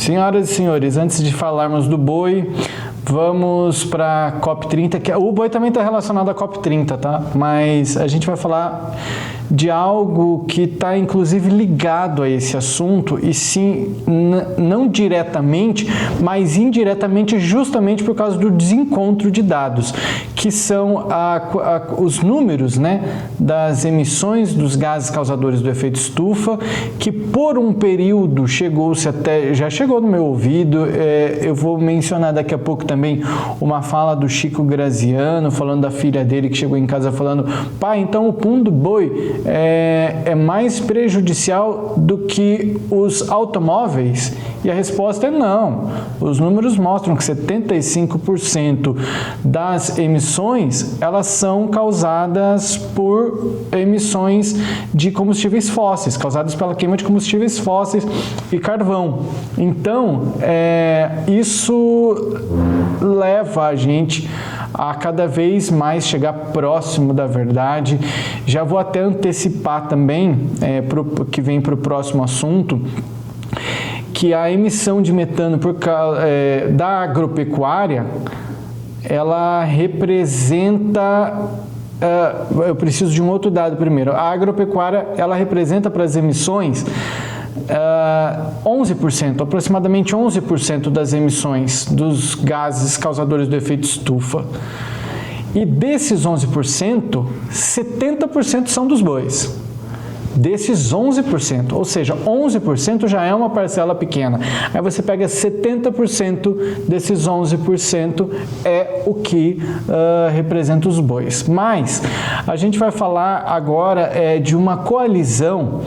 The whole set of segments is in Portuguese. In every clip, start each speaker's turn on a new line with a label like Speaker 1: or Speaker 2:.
Speaker 1: Senhoras e senhores, antes de falarmos do boi, vamos para a COP30, que o boi também está relacionado à COP30, tá? Mas a gente vai falar de algo que está inclusive ligado a esse assunto, e sim, não diretamente, mas indiretamente, justamente por causa do desencontro de dados, que são os números, né, das emissões dos gases causadores do efeito estufa, que por um período já chegou no meu ouvido. Eu vou mencionar daqui a pouco também uma fala do Chico Graziano, falando da filha dele que chegou em casa falando: pai, então o pum do boi é mais prejudicial do que os automóveis? E a resposta é não. Os números mostram que 75% das emissões, elas são causadas por emissões de combustíveis fósseis, causadas pela queima de combustíveis fósseis e carvão. Então, isso leva a gente a cada vez mais chegar próximo da verdade. Já vou até antecipar também, que vem para o próximo assunto, que a emissão de metano da agropecuária, ela representa... eu preciso de um outro dado primeiro. A agropecuária, ela representa para as emissões 11%, aproximadamente 11% das emissões dos gases causadores do efeito estufa. E desses 11%, 70% são dos bois. Desses 11%, ou seja, 11% já é uma parcela pequena. Aí você pega 70% desses 11% é o que representa os bois. Mas a gente vai falar agora de uma coalizão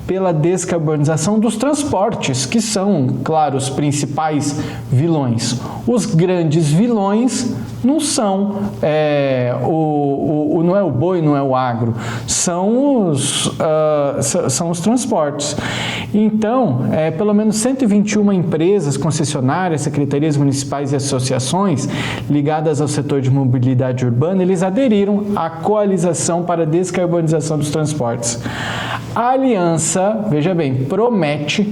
Speaker 1: pela descarbonização dos transportes, que são, claro, os principais vilões. Os grandes vilões não são não é o boi, não é o agro, são os transportes. Então, pelo menos 121 empresas, concessionárias, secretarias municipais e associações ligadas ao setor de mobilidade urbana, eles aderiram à coalização para a descarbonização dos transportes. A aliança, veja bem, promete,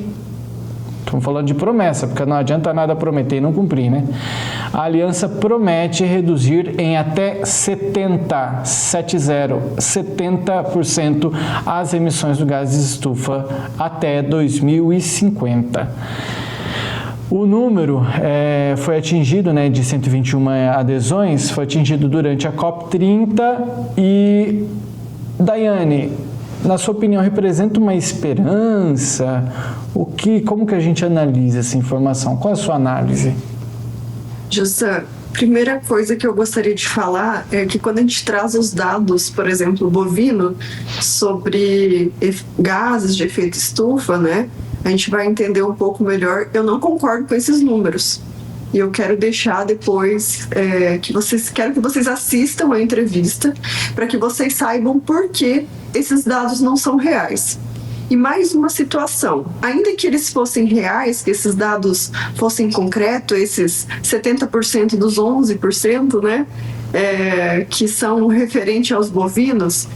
Speaker 1: estamos falando de promessa, porque não adianta nada prometer e não cumprir, né? A aliança promete reduzir em até 70% as emissões do gás de estufa até 2050. O número foi atingido, né, de 121 adesões, foi atingido durante a COP30 e, Daiane, na sua opinião, representa uma esperança? Como que a gente analisa essa informação? Qual é a sua análise?
Speaker 2: Justa, primeira coisa que eu gostaria de falar é que quando a gente traz os dados, por exemplo, bovino, sobre gases de efeito estufa, né, a gente vai entender um pouco melhor. Eu não concordo com esses números. E eu quero deixar depois quero que vocês assistam a entrevista para que vocês saibam por que esses dados não são reais. E mais uma situação, ainda que eles fossem reais, que esses dados fossem concretos, esses 70% dos 11%, né, que são referentes aos bovinos,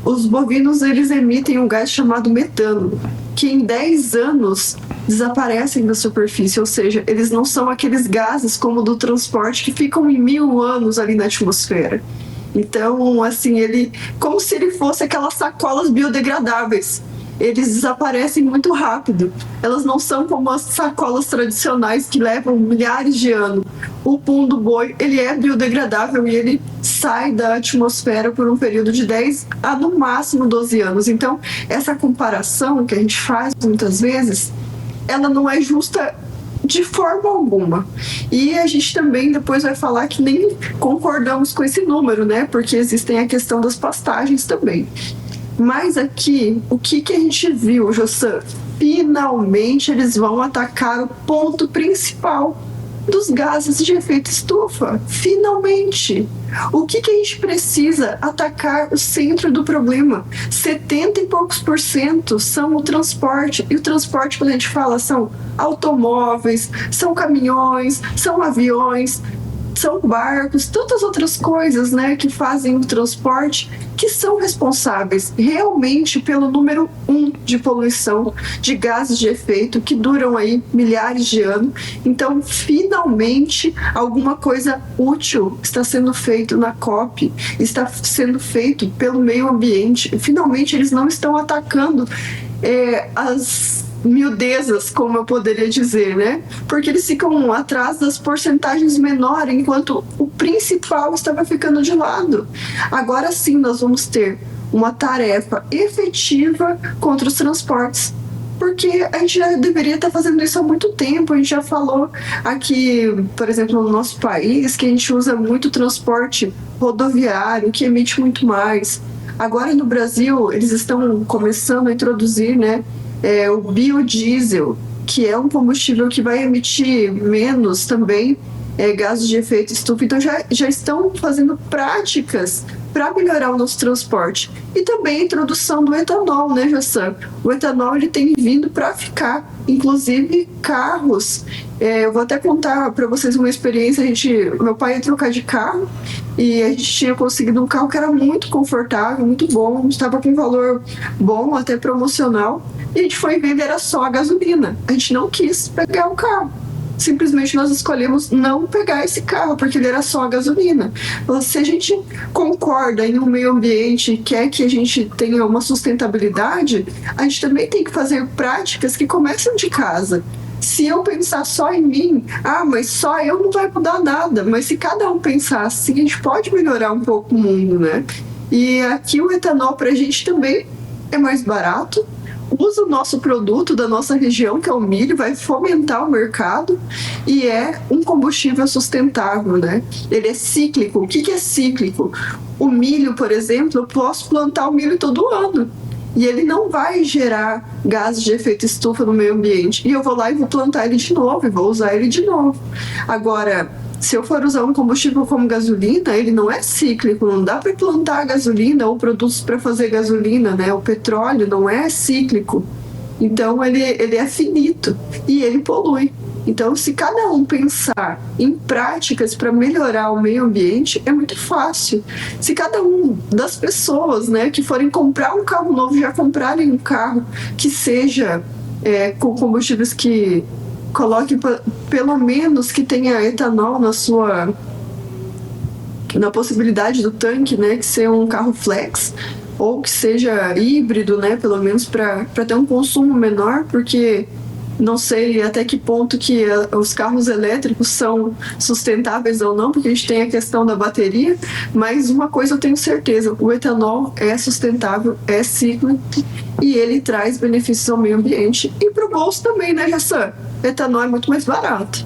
Speaker 2: os bovinos eles emitem um gás chamado metano, que em 10 anos desaparecem da superfície, ou seja, eles não são aqueles gases como do transporte que ficam em 1000 anos ali na atmosfera. Então, assim, como se ele fosse aquelas sacolas biodegradáveis. Eles desaparecem muito rápido. Elas não são como as sacolas tradicionais que levam milhares de anos. O pum do boi, ele é biodegradável e ele sai da atmosfera por um período de 10 a no máximo 12 anos. Então, essa comparação que a gente faz muitas vezes, ela não é justa de forma alguma. E a gente também depois vai falar que nem concordamos com esse número, né? Porque existem a questão das pastagens também. Mas aqui, o que a gente viu, Jossan? Finalmente eles vão atacar o ponto principal dos gases de efeito estufa. Finalmente! O que a gente precisa? Atacar o centro do problema. 70 e poucos % são o transporte. E o transporte, quando a gente fala, são automóveis, são caminhões, são aviões. são barcos, tantas outras coisas, né, que fazem o transporte, que são responsáveis realmente pelo número 1 de poluição de gases de efeito, que duram aí milhares de anos. Então, finalmente, alguma coisa útil está sendo feito na COP, está sendo feito pelo meio ambiente. Finalmente, eles não estão atacando as miudezas, como eu poderia dizer, né? Porque eles ficam atrás das porcentagens menores, enquanto o principal estava ficando de lado. Agora sim, nós vamos ter uma tarefa efetiva contra os transportes, porque a gente já deveria estar fazendo isso há muito tempo. A gente já falou aqui, por exemplo, no nosso país, que a gente usa muito transporte rodoviário, que emite muito mais. Agora no Brasil, eles estão começando a introduzir, né, o biodiesel, que é um combustível que vai emitir menos também gases de efeito estufa. Então já estão fazendo práticas para melhorar o nosso transporte. E também a introdução do etanol, né, Jassan? O etanol ele tem vindo para ficar, inclusive carros. Eu vou até contar para vocês uma experiência. Meu pai ia trocar de carro e a gente tinha conseguido um carro que era muito confortável, muito bom, estava com um valor bom, até promocional. E a gente foi ver, era só a gasolina. A gente não quis pegar o carro. Simplesmente nós escolhemos não pegar esse carro, porque ele era só a gasolina. Se a gente concorda em um meio ambiente e quer que a gente tenha uma sustentabilidade, a gente também tem que fazer práticas que começam de casa. Se eu pensar só em mim, mas só eu não vai mudar nada. Mas se cada um pensar assim, a gente pode melhorar um pouco o mundo, né? E aqui o etanol para a gente também é mais barato. Usa o nosso produto da nossa região, que é o milho, vai fomentar o mercado e é um combustível sustentável, né? Ele é cíclico. O que é cíclico? O milho, por exemplo, eu posso plantar o milho todo ano e ele não vai gerar gases de efeito estufa no meio ambiente. E eu vou lá e vou plantar ele de novo e vou usar ele de novo. Agora, se eu for usar um combustível como gasolina, ele não é cíclico, não dá para plantar gasolina ou produtos para fazer gasolina, né? O petróleo não é cíclico, então ele é finito e ele polui. Então, se cada um pensar em práticas para melhorar o meio ambiente, é muito fácil. Se cada um das pessoas, né, que forem comprar um carro novo, já comprarem um carro que seja com combustíveis que coloque pelo menos que tenha etanol na possibilidade do tanque, né, que seja um carro flex ou que seja híbrido, né, pelo menos para ter um consumo menor, porque não sei até que ponto que os carros elétricos são sustentáveis ou não, porque a gente tem a questão da bateria, mas uma coisa eu tenho certeza, o etanol é sustentável, é cíclico e ele traz benefícios ao meio ambiente e para o bolso também, né, Jassan? Etanol é muito mais barato.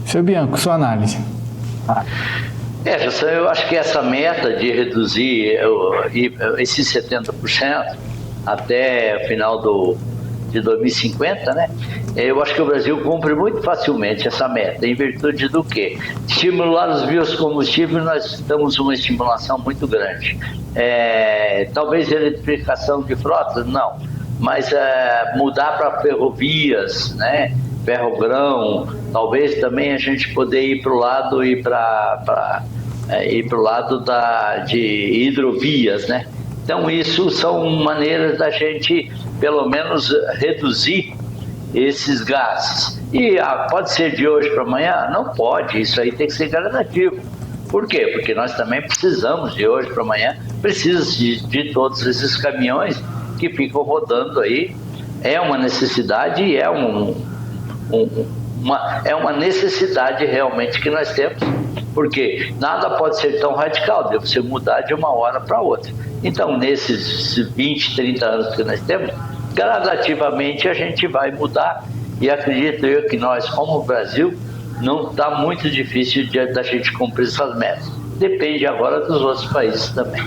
Speaker 1: Seu Bianco, sua análise.
Speaker 3: Jassan, eu acho que essa meta de reduzir esses 70% até o final de 2050, né? Eu acho que o Brasil cumpre muito facilmente essa meta, em virtude do quê? Estimular os biocombustíveis, nós temos uma estimulação muito grande. Talvez eletrificação de frotas, não, mas mudar para ferrovias, né? Ferrogrão, talvez também a gente poder ir para o lado de hidrovias, né? Então isso são maneiras da gente pelo menos reduzir esses gases. E pode ser de hoje para amanhã? Não pode, isso aí tem que ser gradativo. Por quê? Porque nós também precisamos de hoje para amanhã, precisa de todos esses caminhões que ficam rodando aí. É uma necessidade e é uma necessidade realmente que nós temos, porque nada pode ser tão radical, deve ser mudar de uma hora para outra. Então, nesses 20, 30 anos que nós temos, gradativamente a gente vai mudar e acredito eu que nós, como Brasil, não está muito difícil da gente cumprir essas metas. Depende agora dos outros países também.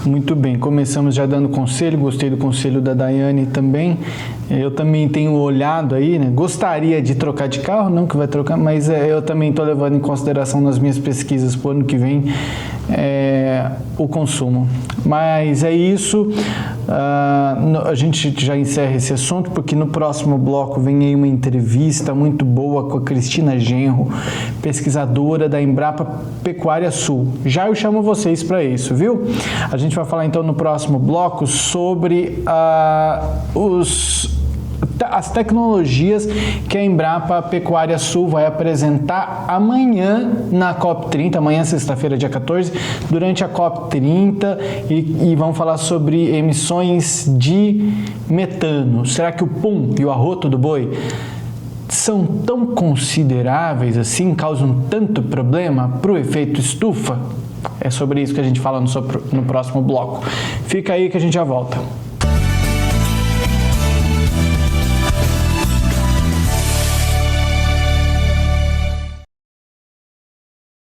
Speaker 1: Muito bem, começamos já dando conselho, gostei do conselho da Daiane também. Eu também tenho olhado aí, né? Gostaria de trocar de carro, não que vai trocar, mas eu também estou levando em consideração nas minhas pesquisas para o ano que vem o consumo. Mas é isso, a gente já encerra esse assunto, porque no próximo bloco vem aí uma entrevista muito boa com a Cristina Genro, pesquisadora da Embrapa Pecuária Sul. Já eu chamo vocês para isso, viu? A gente vai falar então no próximo bloco sobre as tecnologias que a Embrapa Pecuária Sul vai apresentar amanhã na COP30, amanhã sexta-feira, dia 14, durante a COP30, e vão falar sobre emissões de metano. Será que o pum e o arroto do boi são tão consideráveis assim, causam tanto problema para o efeito estufa? É sobre isso que a gente fala no próximo bloco. Fica aí que a gente já volta.